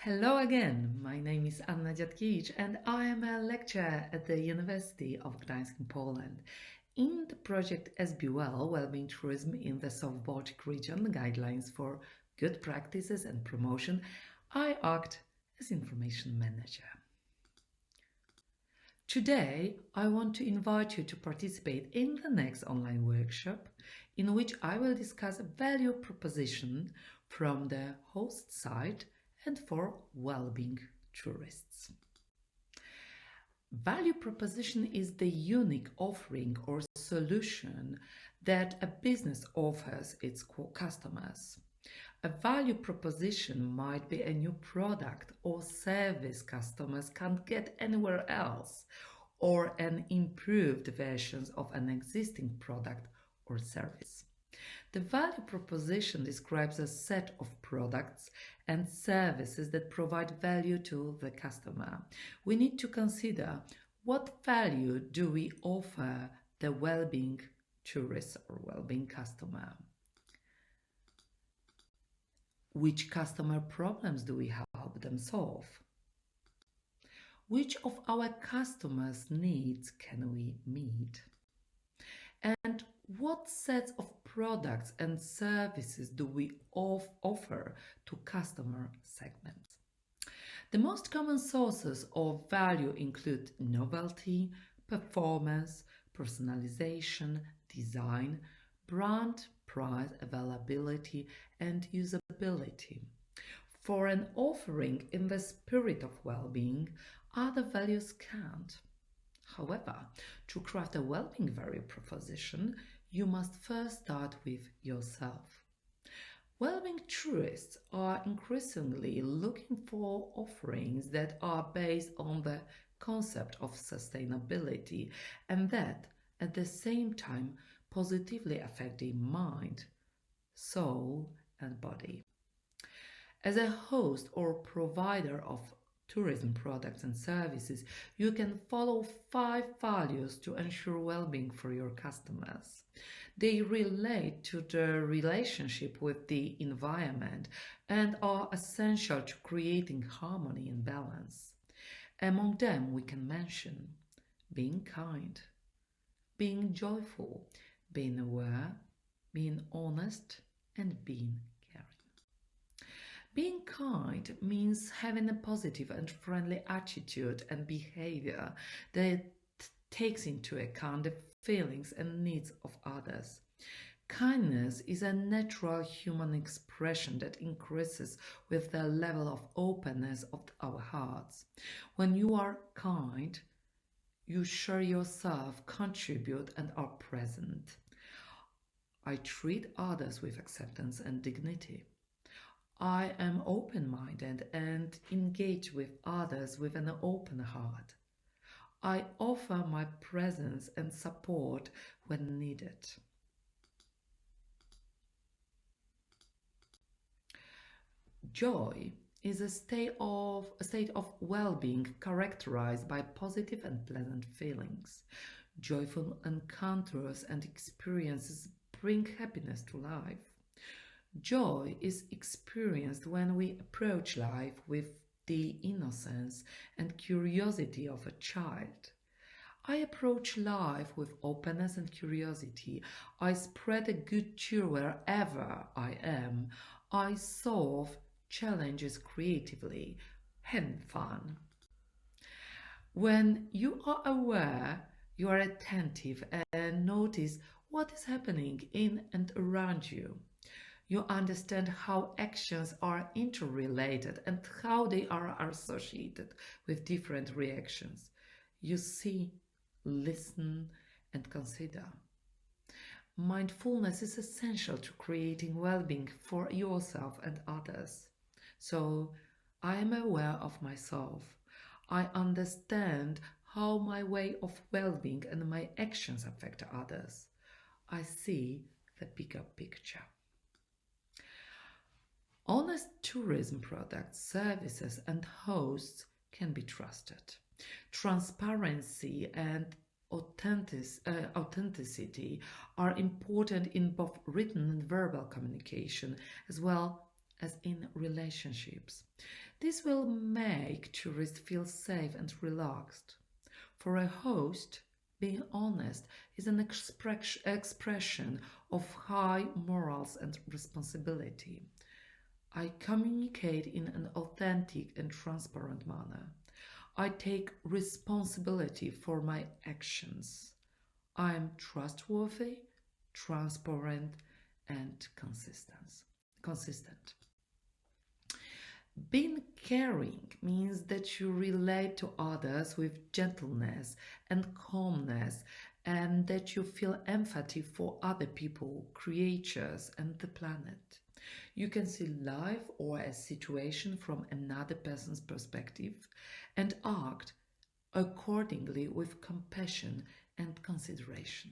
Hello again, my name is Anna Dziadkiewicz and I am a lecturer at the University of Gdańsk in Poland. In the project SBWell, Wellbeing Tourism in the South Baltic region, Guidelines for Good Practices and Promotion, I act as Information Manager. Today, I want to invite you to participate in the next online workshop in which I will discuss a value proposition from the host side and for well-being tourists. Value proposition is the unique offering or solution that a business offers its customers. A value proposition might be a new product or service customers can't get anywhere else, or an improved version of an existing product or service. The value proposition describes a set of products and services that provide value to the customer. We need to consider what value do we offer the well-being tourist or well-being customer. Which customer problems do we help them solve? Which of our customers' needs can we meet? And what sets of products and services do we offer to customer segments? The most common sources of value include novelty, performance, personalization, design, brand, price, availability, and usability. For an offering in the spirit of well-being, other values count. However, to craft a well-being value proposition, you must first start with yourself. Well-being tourists are increasingly looking for offerings that are based on the concept of sustainability and that, at the same time, positively affect the mind, soul, and body. As a host or provider of tourism products and services, you can follow 5 values to ensure well-being for your customers. They relate to the relationship with the environment and are essential to creating harmony and balance. Among them, we can mention being kind, being joyful, being aware, being honest, and being caring. Being kind means having a positive and friendly attitude and behavior that takes into account the feelings and needs of others. Kindness is a natural human expression that increases with the level of openness of our hearts. When you are kind, you share yourself, contribute, and are present. I treat others with acceptance and dignity. I am open-minded and engage with others with an open heart. I offer my presence and support when needed. Joy is a state of well-being characterized by positive and pleasant feelings. Joyful encounters and experiences bring happiness to life. Joy is experienced when we approach life with the innocence and curiosity of a child. I approach life with openness and curiosity. I spread a good cheer wherever I am. I solve challenges creatively, having fun. When you are aware, you are attentive and notice what is happening in and around you. You understand how actions are interrelated and how they are associated with different reactions. You see, listen, and consider. Mindfulness is essential to creating well-being for yourself and others. So, I am aware of myself. I understand how my way of well-being and my actions affect others. I see the bigger picture. Honest tourism products, services, and hosts can be trusted. Transparency and authenticity are important in both written and verbal communication, as well as in relationships. This will make tourists feel safe and relaxed. For a host, being honest is an expression of high morals and responsibility. I communicate in an authentic and transparent manner. I take responsibility for my actions. I am trustworthy, transparent, and consistent. Being caring means that you relate to others with gentleness and calmness, and that you feel empathy for other people, creatures, and the planet. You can see life or a situation from another person's perspective and act accordingly with compassion and consideration.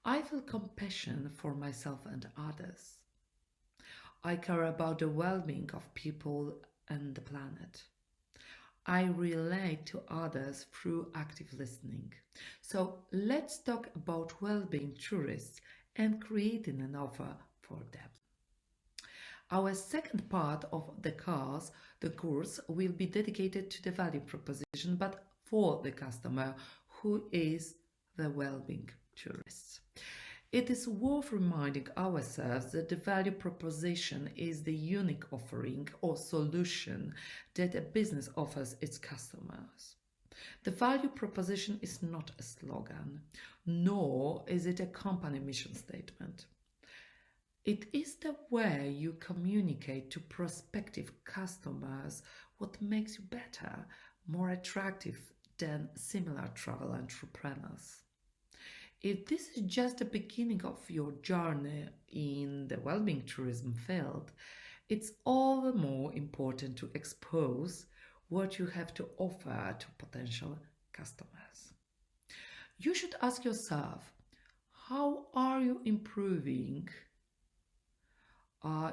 I feel compassion for myself and others. I care about the well-being of people and the planet. I relate to others through active listening. So let's talk about well-being tourists and creating an offer for them. Our second part of the course will be dedicated to the value proposition, but for the customer who is the well-being tourist. It is worth reminding ourselves that the value proposition is the unique offering or solution that a business offers its customers. The value proposition is not a slogan, nor is it a company mission statement. It is the way you communicate to prospective customers what makes you better, more attractive than similar travel entrepreneurs. If this is just the beginning of your journey in the well-being tourism field, it's all the more important to expose what you have to offer to potential customers. You should ask yourself, how are you improving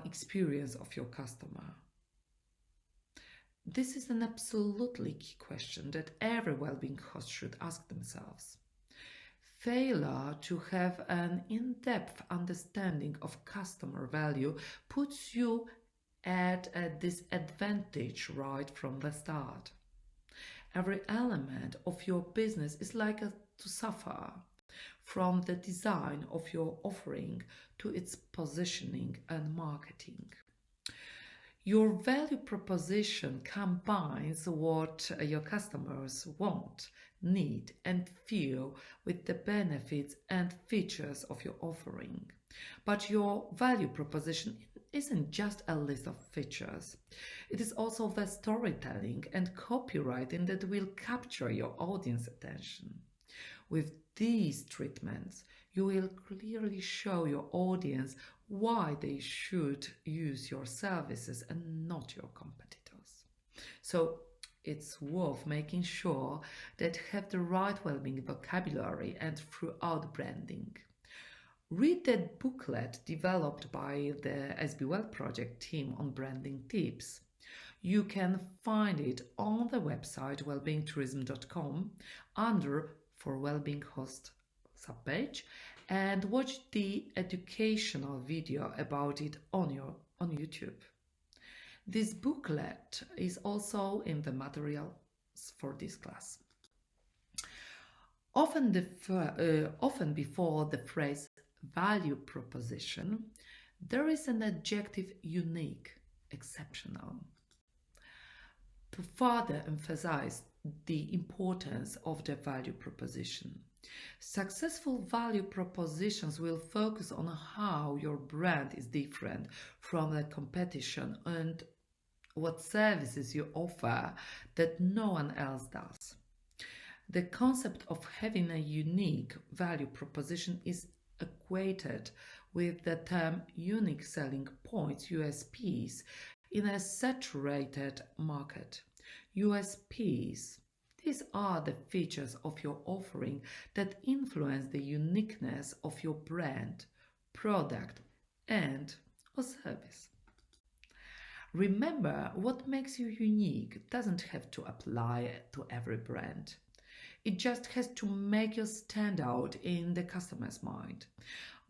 experience of your customer? This is an absolutely key question that every well-being host should ask themselves. Failure to have an in-depth understanding of customer value puts you at a disadvantage right from the start. Every element of your business is likely to suffer, from the design of your offering to its positioning and marketing. Your value proposition combines what your customers want, need, and feel with the benefits and features of your offering. But your value proposition isn't just a list of features. It is also the storytelling and copywriting that will capture your audience attention. With these treatments, you will clearly show your audience why they should use your services and not your competitors. So it's worth making sure that you have the right well-being vocabulary and throughout branding. Read that booklet developed by the SB Well Project team on branding tips. You can find it on the website wellbeingtourism.com under For Wellbeing Host subpage, and watch the educational video about it on YouTube. This booklet is also in the materials for this class. Often before the phrase value proposition, there is an adjective unique, exceptional, to further emphasize the importance of the value proposition. Successful value propositions will focus on how your brand is different from the competition and what services you offer that no one else does. The concept of having a unique value proposition is equated with the term unique selling points, USPs, in a saturated market. USPs, these are the features of your offering that influence the uniqueness of your brand, product, and or service. Remember, what makes you unique doesn't have to apply to every brand. It just has to make you stand out in the customer's mind.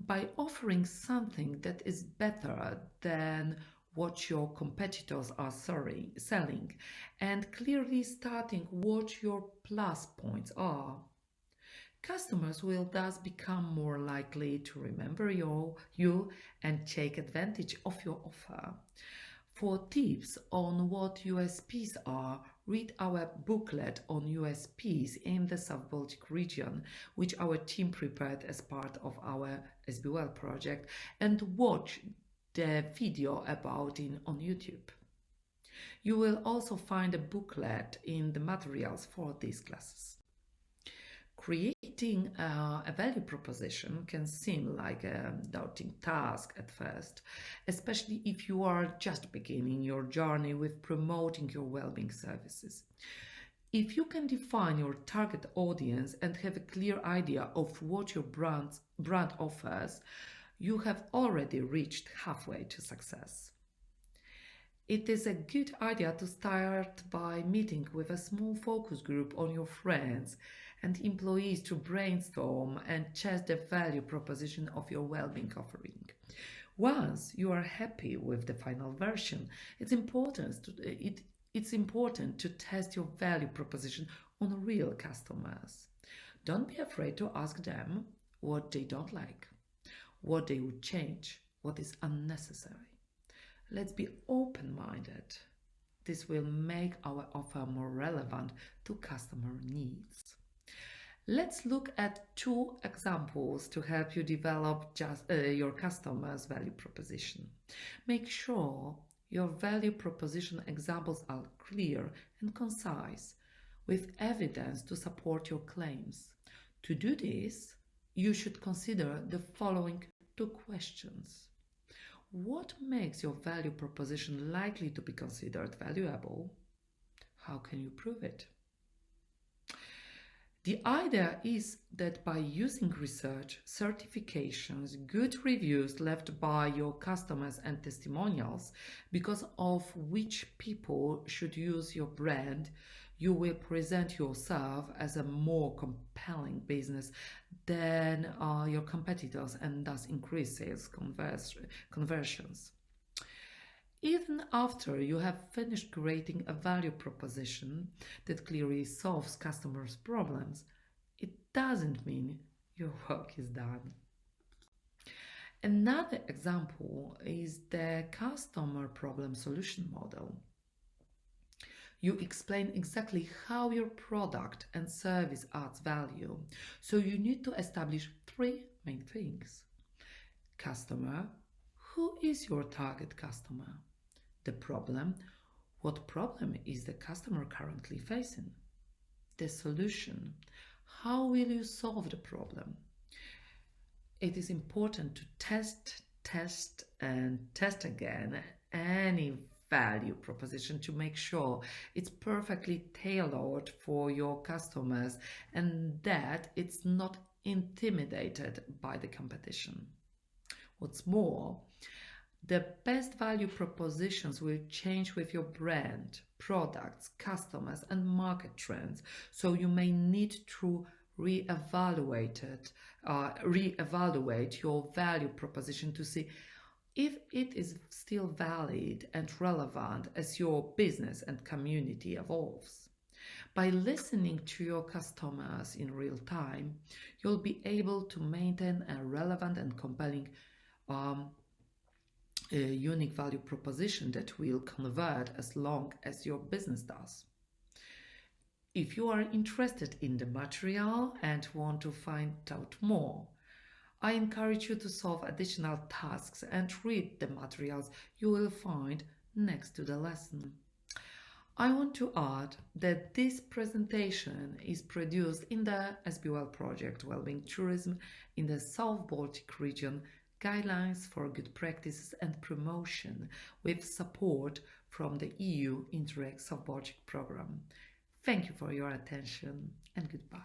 By offering something that is better than what your competitors are selling, and clearly starting what your plus points are. Customers will thus become more likely to remember you and take advantage of your offer. For tips on what USPs are, read our booklet on USPs in the South Baltic region, which our team prepared as part of our SBWell project, and watch the video about it on YouTube. You will also find a booklet in the materials for these classes. Creating a value proposition can seem like a daunting task at first, especially if you are just beginning your journey with promoting your well-being services. If you can define your target audience and have a clear idea of what your brand offers, you have already reached halfway to success. It is a good idea to start by meeting with a small focus group on your friends and employees to brainstorm and test the value proposition of your well-being offering. Once you are happy with the final version, it's important to test your value proposition on real customers. Don't be afraid to ask them what they don't like, what they would change, what is unnecessary. Let's be open-minded. This will make our offer more relevant to customer needs. Let's look at two examples to help you develop your customer's value proposition. Make sure your value proposition examples are clear and concise, with evidence to support your claims. To do this, you should consider the following two questions. What makes your value proposition likely to be considered valuable? How can you prove it? The idea is that by using research, certifications, good reviews left by your customers and testimonials, because of which people should use your brand, you will present yourself as a more compelling business than your competitors and thus increase sales conversions. Even after you have finished creating a value proposition that clearly solves customers' problems, it doesn't mean your work is done. Another example is the customer problem solution model. You explain exactly how your product and service adds value. So you need to establish three main things. Customer, who is your target customer? The problem, what problem is the customer currently facing? The solution, how will you solve the problem? It is important to test again any value proposition to make sure it's perfectly tailored for your customers and that it's not intimidated by the competition. What's more, the best value propositions will change with your brand, products, customers, and market trends. So you may need to reevaluate your value proposition to see if it is still valid and relevant as your business and community evolves. By listening to your customers in real time, you'll be able to maintain a relevant and compelling a unique value proposition that will convert as long as your business does. If you are interested in the material and want to find out more, I encourage you to solve additional tasks and read the materials you will find next to the lesson. I want to add that this presentation is produced in the SBWell project Wellbeing Tourism in the South Baltic region, Guidelines for Good Practices and Promotion, with support from the EU-Interreg South Baltic program. Thank you for your attention and goodbye.